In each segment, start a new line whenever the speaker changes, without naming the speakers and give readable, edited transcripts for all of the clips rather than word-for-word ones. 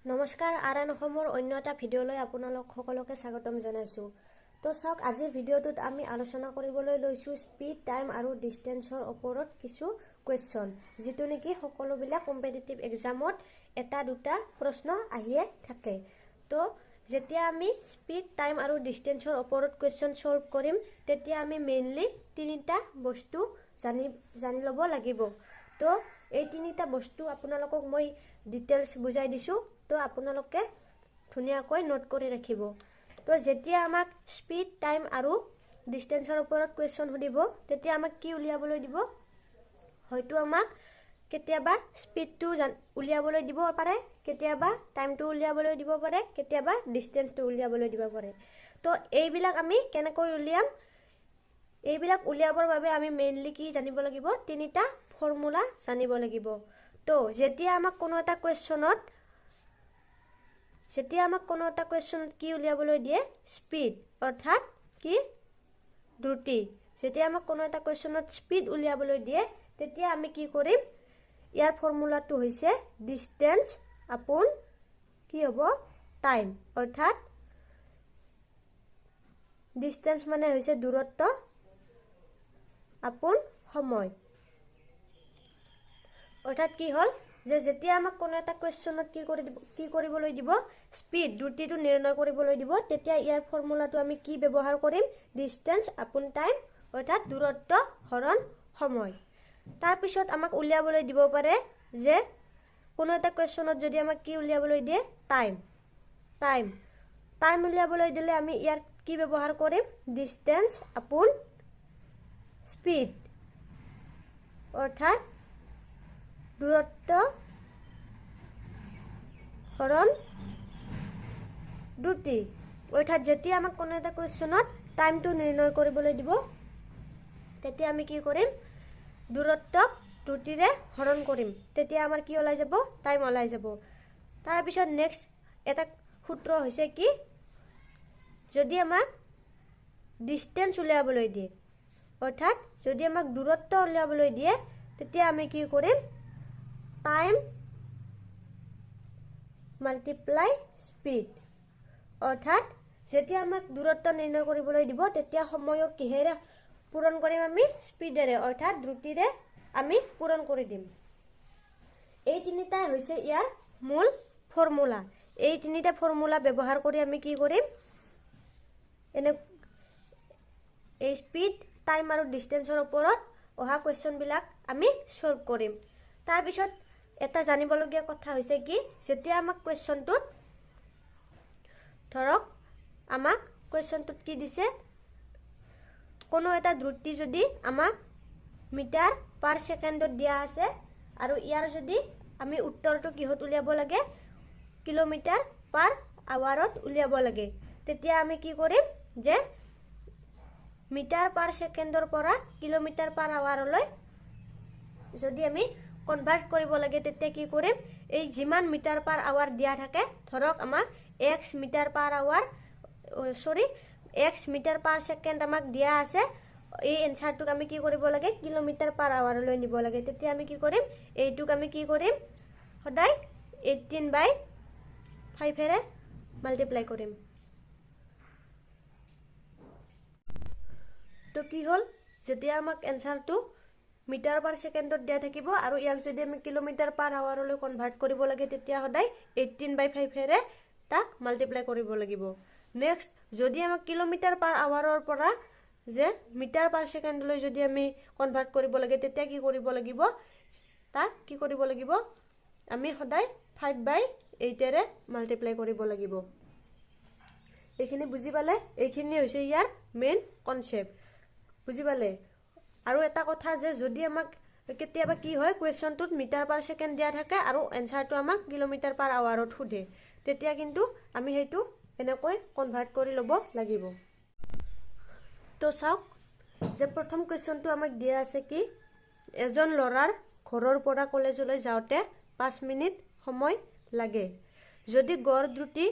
নমস্কাৰ আৰান অসমৰ অন্য এটা ভিডিঅ'লৈ আপোনালোক সকলোকে স্বাগতম জনাইছোঁ। তো চাওক আজিৰ ভিডিঅ'টোত আমি আলোচনা কৰিবলৈ লৈছোঁ স্পীড টাইম আৰু ডিষ্টেন্সৰ ওপৰত কিছু কুৱেশ্যন, যিটো নেকি সকলোবিলাক কম্পিটিটিভ এক্সামত এটা দুটা প্ৰশ্ন আহিয়ে থাকে। তো যেতিয়া আমি স্পীড টাইম আৰু ডিষ্টেন্সৰ ওপৰত কুৱেশ্যন সলভ কৰিম তেতিয়া আমি মেইনলি তিনিটা বস্তু জানি ল'ব লাগিব। তো এই তিনিটা বস্তু আপোনালোকক মই ডিটেইলছ বুজাই দিছোঁ। তো আপোনালোকে ধুনীয়াকৈ নোট কৰি ৰাখিব। তো যেতিয়া আমাক স্পীড টাইম আৰু ডিষ্টেন্সৰ ওপৰত কুৱেশ্যন সুধিব তেতিয়া আমাক কি উলিয়াবলৈ দিব? হয়তো আমাক কেতিয়াবা স্পীডটো উলিয়াবলৈ দিব পাৰে, কেতিয়াবা টাইমটো উলিয়াবলৈ দিব পাৰে, কেতিয়াবা ডিষ্টেন্সটো উলিয়াবলৈ দিব পাৰে। তো এইবিলাক আমি কেনেকৈ উলিয়াম? এইবিলাক উলিয়াবৰ বাবে আমি মেইনলি কি জানিব লাগিব? তিনিটা ফৰ্মুলা জানিব লাগিব। তো যেতিয়া আমাক কোনো এটা কুৱেশ্যনত কি উলিয়াবলৈ দিয়ে? স্পীড, অৰ্থাৎ কি? দ্ৰুতি। যেতিয়া আমাক কোনো এটা কুৱেশ্যনত স্পীড উলিয়াবলৈ দিয়ে তেতিয়া আমি কি কৰিম? ইয়াৰ ফৰ্মুলাটো হৈছে ডিষ্টেন্স আপোন কি হ'ব? টাইম, অৰ্থাৎ ডিষ্টেন্স মানে হৈছে দূৰত্ব আপোন সময়। অৰ্থাৎ কি হ'ল যে যেতিয়া আমাক কোনো এটা কুৱেশ্যনত কি কৰিবলৈ দিব? স্পীড, দ্ৰুতিটো নিৰ্ণয় কৰিবলৈ দিব, তেতিয়া ইয়াৰ ফৰ্মুলাটো আমি কি ব্যৱহাৰ কৰিম? ডিষ্টেন্স আপোন টাইম, অৰ্থাৎ দূৰত্ব হৰণ সময়। তাৰপিছত আমাক উলিয়াবলৈ দিব পাৰে যে কোনো এটা কুৱেশ্যনত যদি আমাক কি উলিয়াবলৈ দিয়ে? টাইম উলিয়াবলৈ দিলে আমি ইয়াৰ কি ব্যৱহাৰ কৰিম? ডিষ্টেন্স আপোন স্পীড, অৰ্থাৎ দূৰত্ব হৰণ দ্ৰুতি। অৰ্থাৎ যেতিয়া আমাক কোনো এটা কুৱেশ্যনত টাইমটো নিৰ্ণয় কৰিবলৈ দিব তেতিয়া আমি কি কৰিম? দূৰত্বক দ্ৰুতিৰে হৰণ কৰিম, তেতিয়া আমাৰ কি ওলাই যাব? টাইম ওলাই যাব। তাৰপিছত নেক্সট এটা সূত্ৰ হৈছে কি? যদি আমাক ডিষ্টেন্স উলিয়াবলৈ দিয়ে, অৰ্থাৎ যদি আমাক দূৰত্ব উলিয়াবলৈ দিয়ে তেতিয়া আমি কি কৰিম? Time multiply speed. অৰ্থাৎ যেতিয়া আমাক দূৰত্ব নিৰ্ণয় কৰিবলৈ দিব তেতিয়া সময়ক কিহেৰে পূৰণ কৰিম? আমি স্পীডেৰে, অৰ্থাৎ দ্ৰুতিৰে আমি পূৰণ কৰি দিম। এই তিনিটাই হৈছে ইয়াৰ মূল ফৰ্মুলা। এই তিনিটা ফৰ্মুলা ব্যৱহাৰ কৰি আমি কি কৰিম? এই স্পীড টাইম আৰু ডিষ্টেন্সৰ ওপৰত অহা কুৱেশ্যনবিলাক আমি সলভ কৰিম। তাৰপিছত এটা জানিবলগীয়া কথা হৈছে কি? যেতিয়া আমাক কুৱেশ্যনটোত ধৰক আমাক কুৱেশ্যনটোত কি দিছে? কোনো এটা দ্ৰুতি যদি আমাক মিটাৰ পাৰ ছেকেণ্ডত দিয়া আছে আৰু ইয়াৰ যদি আমি উত্তৰটো কিহত উলিয়াব লাগে? কিলোমিটাৰ পাৰ আৱাৰত উলিয়াব লাগে, তেতিয়া আমি কি কৰিম? যে মিটাৰ পাৰ ছেকেণ্ডৰ পৰা কিলোমিটাৰ পাৰ আৱাৰলৈ যদি আমি কনভাৰ্ট কৰিব লাগে তেতিয়া কি কৰিম? এই যিমান মিটাৰ পাৰ আৱাৰ দিয়া থাকে, ধৰক আমাক এক্স মিটাৰ পাৰ ছেকেণ্ড আমাক দিয়া আছে, এই এনচাৰটোক আমি কি কৰিব লাগে? কিলোমিটাৰ পাৰ আৱাৰলৈ নিব লাগে। তেতিয়া আমি কি কৰিম? এইটোক আমি কি কৰিম? সদায় 18/5 মাল্টিপ্লাই কৰিম। তো কি হ'ল? যেতিয়া আমাক এনচাৰটো মিটাৰ পাৰ ছেকেণ্ডত দিয়া থাকিব আৰু ইয়াক যদি আমি কিলোমিটাৰ পাৰ আৱাৰলৈ কনভাৰ্ট কৰিব লাগে তেতিয়া সদায় 18/5 তাক মাল্টিপ্লাই কৰিব লাগিব। নেক্সট যদি আমাক কিলোমিটাৰ পাৰ আৱাৰৰ পৰা যে মিটাৰ পাৰ ছেকেণ্ডলৈ যদি আমি কনভাৰ্ট কৰিব লাগে তেতিয়া কি কৰিব লাগিব? তাক কি কৰিব লাগিব? আমি সদায় 5/8 মাল্টিপ্লাই কৰিব লাগিব। এইখিনি বুজি পালে? এইখিনি হৈছে ইয়াৰ মেইন কনচেপ্ট। বুজি পালে? আৰু এটা কথা যে যদি আমাক কেতিয়াবা কি হয় কুৱেশ্যনটোত মিটাৰ পাৰ ছেকেণ্ড দিয়া থাকে আৰু এনচাৰটো আমাক কিলোমিটাৰ পাৰ আৱাৰত সোধে, তেতিয়া কিন্তু আমি সেইটো এনেকৈ কনভাৰ্ট কৰি ল'ব লাগিব। তো চাওক যে প্ৰথম কুৱেশ্যনটো আমাক দিয়া আছে কি? এজন ল'ৰাৰ ঘৰৰ পৰা কলেজলৈ যাওঁতে 5 মিনিট সময় লাগে। যদি গড় দ্ৰুতি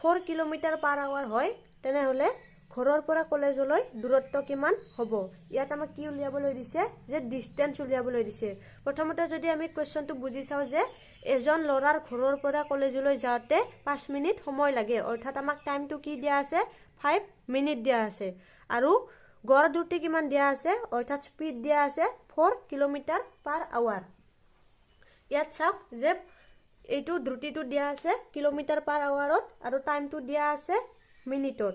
4 কিলোমিটাৰ পাৰ আৱাৰ হয় তেনেহ'লে ঘৰৰ পৰা কলেজলৈ দূৰত্ব কিমান হ'ব ইয়াত আমাক কি উলিয়াবলৈ দিছে যে ডিসটেন্স উলিয়াবলৈ দিছে প্ৰথমতে যদি আমি কোৱেশ্চনটো বুজি চাওঁ যে এজন ল'ৰাৰ ঘৰৰ পৰা কলেজলৈ যাওঁতে 5 মিনিট সময় লাগে অৰ্থাৎ আমাক টাইমটো কি দিয়া আছে 5 মিনিট দিয়া আছে আৰু গড় দ্ৰুতি কিমান দিয়া আছে অৰ্থাৎ স্পীড দিয়া আছে 4 কিলোমিটাৰ/আৱাৰ ইয়াত চাওক যে এইটো দ্ৰুতিটো দিয়া আছে কিলোমিটাৰ/আৱাৰত আৰু টাইমটো দিয়া আছে মিনিটত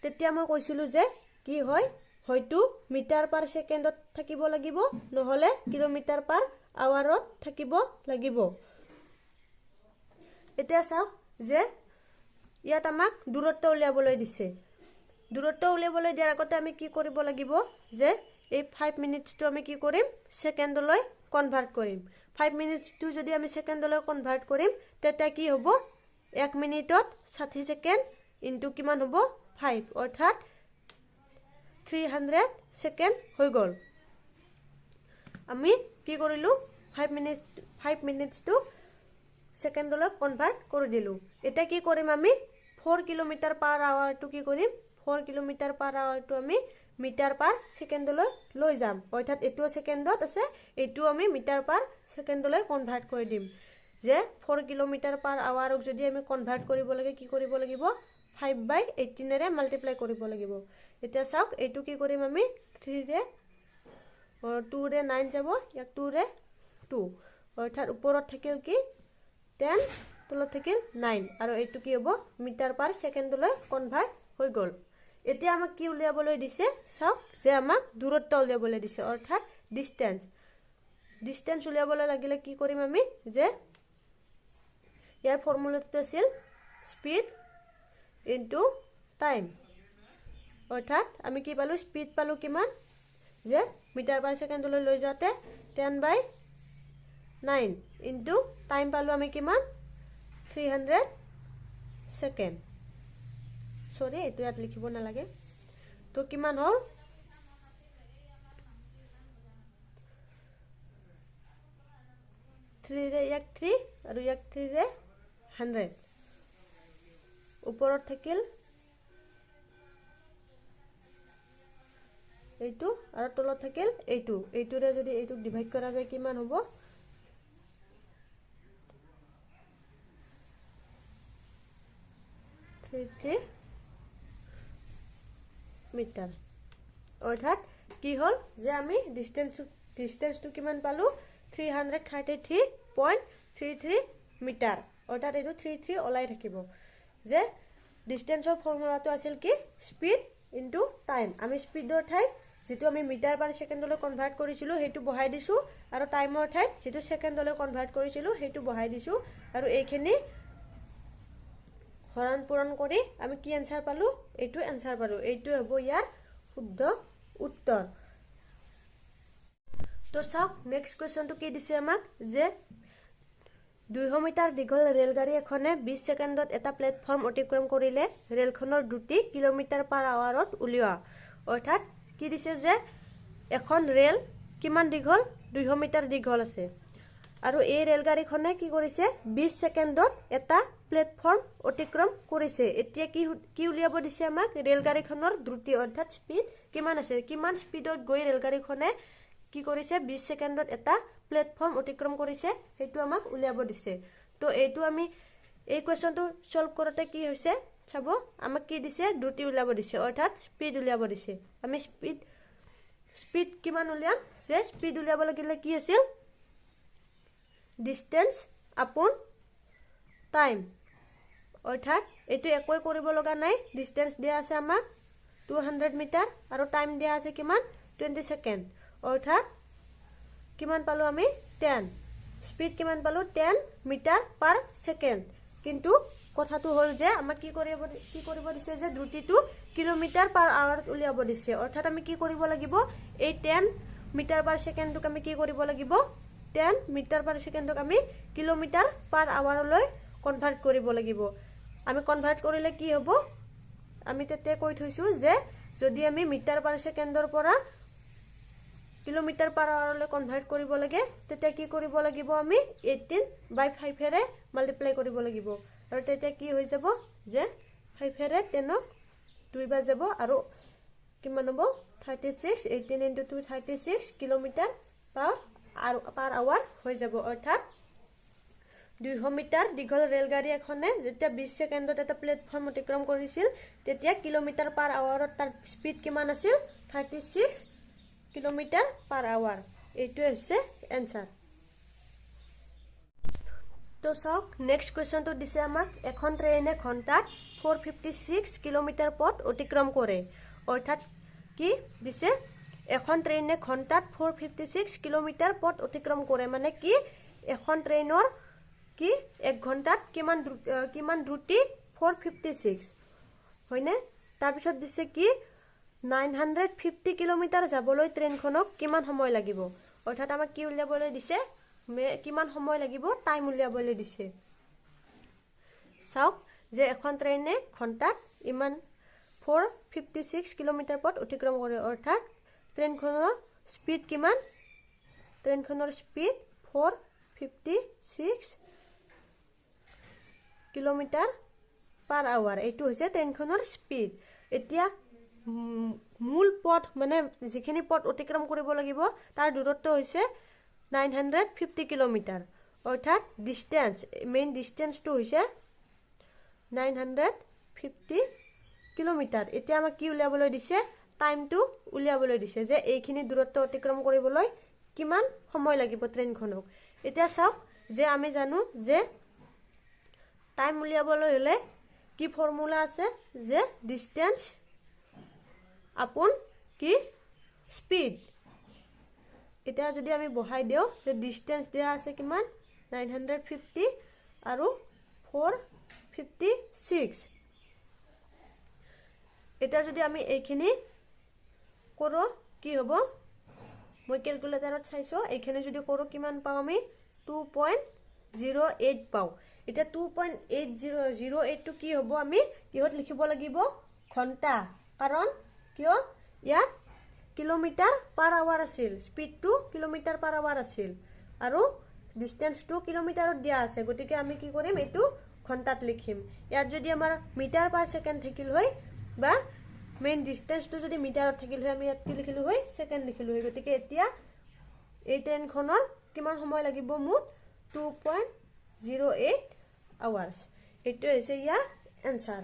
তেতিয়া মই কৈছিলো যে কি হয় হয়তো মিটাৰ/সেকেন্ডত থাকিব লাগিব নহলে কিলোমিটাৰ/আৱাৰত থাকিব লাগিব এতিয়া চাওক যে ইয়াত আমাক দূৰত্ব উলিয়াবলৈ দিছে দূৰত্ব উলিয়াবলৈ দিয়াৰ আগতে আমি কি কৰিব লাগিব যে এই 5 মিনিটটো আমি কি কৰিম সেকেন্ডলৈ কনভাৰ্ট কৰিম 5 মিনিটটো যদি আমি সেকেন্ডলৈ কনভাৰ্ট কৰিম তেতিয়া কি হ'ব 1 মিনিটত 60 সেকেন্ড ইনটু কিমান হ'ব 5 অৰ্থাৎ 300 সেকেন্ড হৈ গল আমি কি কৰিলো 5 মিনিটটো সেকেন্ডলৈ কনভাৰ্ট কৰি দিলো এটা কি কৰিম আমি 4 কিলোমিটাৰ/আৱাৰটো কি কৰিম 4 কিলোমিটাৰ/আৱাৰটো আমি মিটাৰ/সেকেন্ডলৈ লৈ যাম অৰ্থাৎ এটো সেকেন্ডত আছে এটো আমি মিটাৰ/সেকেন্ডলৈ কনভাৰ্ট কৰি দিম যে 4 কিলোমিটাৰ/আৱাৰক যদি আমি কনভাৰ্ট কৰিব লাগে কি কৰিব লাগিব 5/18 ৰে মাল্টিপ্লাই কৰিব লাগিব এতিয়া চাওক এটো কি কৰিম আমি 3 ৰে 2 ৰে 9 যাব ইয়াক 2 ৰে 2 অৰ্থাৎ ওপৰত থাকিল কি 10 তলত থাকিল 9 আৰু এটো কি হ'ব মিটাৰ/সেকেন্ডলৈ কনভাৰ্ট হৈ গল এতিয়া আমাক কি উলিয়াবলৈ দিছে চাওক যে আমাক দূৰত্ব উলিয়াবলৈ দিছে অৰ্থাৎ ডিসটেন্স উলিয়াবলৈ লাগিলে কি কৰিম আমি যে ইয়াৰ ফৰ্মুলাটো আছিল স্পীড ইনটু টাইম অৰ্থাৎ আমি কি পালো স্পীড পালো কিমান যে মিটাৰ/সেকেন্ডলৈ লৈ যাওঁতে 10/9 ইনটু টাইম পালো আমি কিমান 300 সেকেন্ড সৰি এটো ইয়াত লিখিব নালাগে তো কিমান হল 3 ৰে ইয়াক 3 আৰু ইয়াক 3 ৰে 100 ওপৰত থাকিল এইটো আৰু তলত থাকিল এইটোৰে যদি এইটোক ডিভাইড কৰা যায় কিমান হ'ব 33 মিটাৰ অৰ্থাৎ কি হল যে আমি ডিসটেন্সটো কিমান পালো 333.33 মিটাৰ অৰ্থাৎ এইটো 33 ওলাই থাকিব যে ডিসটেন্সৰ ফৰ্মুলাটো আছিল কি স্পীড ইনটু টাইম আমি স্পীডৰ ঠাইত যেটো আমি মিটাৰ/সেকেন্ডলৈ কনভাৰ্ট কৰিছিলো হেতু বহাই দিছো আৰু টাইমৰ ঠাইত যেটো সেকেন্ডলৈ কনভাৰ্ট কৰিছিলো হেতু বহাই দিছো আৰু এইখিনি হৰণ পূৰণ কৰি আমি কি আনসাৰ পালো এইটো আনসাৰ পালো এইটো হ'ব ইয়াৰ শুদ্ধ উত্তৰ তো চাওক নেক্সট কোৱেশ্চনটো কি দিছে আমাক যে 200 মিটাৰ দীঘল ৰেলগাড়ী এখনে 20 সেকেন্ডত এটা প্লেটফৰ্ম অতিক্ৰম কৰিলে ৰেলখনৰ দ্ৰুতি কিলোমিটাৰ/আৱাৰত উলিওৱা অৰ্থাৎ কি দিছে যে এখন ৰেল কিমান দীঘল 200 মিটাৰ দীঘল আছে আৰু এই ৰেলগাড়ীখনে কি কৰিছে 20 সেকেন্ডত এটা প্লেটফৰ্ম অতিক্ৰম কৰিছে এতিয়া কি উলিয়াব দিছে আমাক ৰেলগাড়ীখনৰ দ্ৰুতি অৰ্থাৎ স্পীড কিমান আছে কিমান স্পীডত গৈ ৰেলগাড়ীখনে কি কৰিছে 20 সেকেন্ডত এটা প্লেটফৰ্ম অতিক্ৰম কৰিছে হেতু আমাক উলিয়াব দিছে তো এইটো আমি এই কোৱেশ্চনটো সলভ কৰোতে কি হৈছে চাব আমাক কি দিছে দ্ৰুতি উলিয়াব দিছে অৰ্থাৎ স্পীড উলিয়াব দিছে আমি স্পীড কিমান উলিয়াম যে স্পীড উলিয়াব লাগিলে কি আছিল ডিসটেন্স আপন টাইম অৰ্থাৎ এটো একই কৰিব লগা নাই ডিসটেন্স দিয়া আছে আমাক 200 মিটাৰ আৰু টাইম দিয়া আছে কিমান 20 সেকেন্ড অৰ্থাৎ কিমান পালো আমি 10 স্পীড কিমান পালো 10 মিটাৰ/সেকেন্ড কিন্তু কথাটো হল যে আমাক কি কৰিব দিছে যে দ্ৰুতিটো কিলোমিটাৰ/আৱাৰত উলিয়াব দিছে অৰ্থাৎ আমি কি কৰিব লাগিব এই 10 মিটাৰ/সেকেন্ডক আমি কি কৰিব লাগিব 10 মিটাৰ/সেকেন্ডক আমি কিলোমিটাৰ/আৱাৰলৈ কনভাৰ্ট কৰিব লাগিব আমি কনভাৰ্ট কৰিলে কি হ'ব আমি তেতে কৈ থৈছো যে যদি আমি মিটাৰ/সেকেন্ডৰ পৰা কিলোমিটাৰ/আৱাৰলৈ কনভাৰ্ট কৰিব লাগে তেতে কি কৰিব লাগিব আমি 18/5 ৰে মাল্টিপ্লাই কৰিব লাগিব আৰু তেতে কি হৈ যাব যে 5 ৰে 10ক 2 বাৰ যাব আৰু কিমান হ'ব 36 18 into 2 36 কিলোমিটাৰ পাৰ আৱাৰ হৈ যাব অৰ্থাৎ 200 মিটাৰ দীঘল ৰেলগাড়ী এখনে যেতিয়া 20 সেকেন্ডত এটা প্লেটফৰ্ম অতিক্ৰম কৰিছিল তেতিয়া কিলোমিটাৰ পাৰ আৱাৰত তাৰ স্পীড কিমান আছিল 36 কিলোমিটাৰ পাৰ আৱাৰ এইটো হৈছে এনসাৰ তো সক নেক্সট কোৱেশ্চনটো দিছে আমাক এখন ট্ৰেইনে ঘণ্টাত 456 কিলোমিটাৰ পথ অতিক্ৰম কৰে অৰ্থাৎ কি দিছে এখন ট্ৰেইনে ঘণ্টাত 456 কিলোমিটাৰ পথ অতিক্ৰম কৰে মানে কি এখন ট্ৰেইনৰ কি 1 ঘণ্টাত কিমান দ্ৰুতি 456 হয়নে তাৰ পিছত দিছে কি 950 কিলোমিটাৰ যাবলৈ ট্ৰেইনখনক কিমান সময় লাগিব অৰ্থাৎ আমাক কি উলিয়াবলৈ দিছে কিমান সময় লাগিব টাইম উলিয়াবলৈ দিছে চাওক যে এখন ট্ৰেইনে ঘণ্টাত ইমান 456 কিলোমিটাৰ পথ অতিক্ৰম কৰে অৰ্থাৎ ট্ৰেইনখনৰ স্পীড কিমান ট্ৰেইনখনৰ স্পীড 456 কিলোমিটাৰ পাৰ আৱাৰ এইটো হৈছে ট্ৰেইনখনৰ স্পীড এতিয়া মূল পথ মানে যিখিনি পথ অতিক্ৰম কৰিব লাগিব তাৰ দূৰত্ব হৈছে 950 কিলোমিটাৰ অৰ্থাৎ ডিসটেন্স মেইন ডিসটেন্সটো হৈছে 950 কিলোমিটাৰ এতিয়া আমাক কি উলিয়াবলৈ দিছে টাইমটো উলিয়াবলৈ দিছে যে এইখিনি দূৰত্ব অতিক্ৰম কৰিবলৈ কিমান সময় লাগিব ট্ৰেইনখনক এতিয়া চাওক যে আমি জানো যে টাইম উলিয়াবলৈ হলে কি ফৰ্মুলা আছে যে ডিসটেন্স আপন কি স্পীড এটা যদি আমি বহাই দিও যে ডিসটেন্স দিয়া আছে কিমান 950 আৰু 456 এটা যদি আমি এইখিনি কৰো কি হ'ব মই ক্যালকুলেটৰত চাইছো এইখিনি যদি কৰো কিমান পাও আমি 2.08 পাও এটা 2.8008 টো কি হ'ব আমি কিহত লিখিব লাগিব ঘন্টা কাৰণ কিয় ইয়াত কিলোমিটাৰ পাৰ আৱাৰ আছিল speed two kilometre per hour আছিল আৰু ডিসটেন্স টু কিলোমিটাৰত দিয়া আছে গতিকে আমি কি কৰিম এটো ঘন্টাত লিখিম ইয়াত যদি আমাৰ মিটাৰ পাৰ সেকেন্ড থাকিল হয় বা মেইন ডিসটেন্স টু যদি মিটাৰত থাকিল হয় আমি ইয়াত কি লিখিলো হয় সেকেন্ড লিখিলো হয় গতিকে এতিয়া এই ট্ৰেইনখনৰ কিমান সময় লাগিব মুঠ 2.08 আৱাৰ্স এটো হৈছে ইয়াৰ এনসাৰ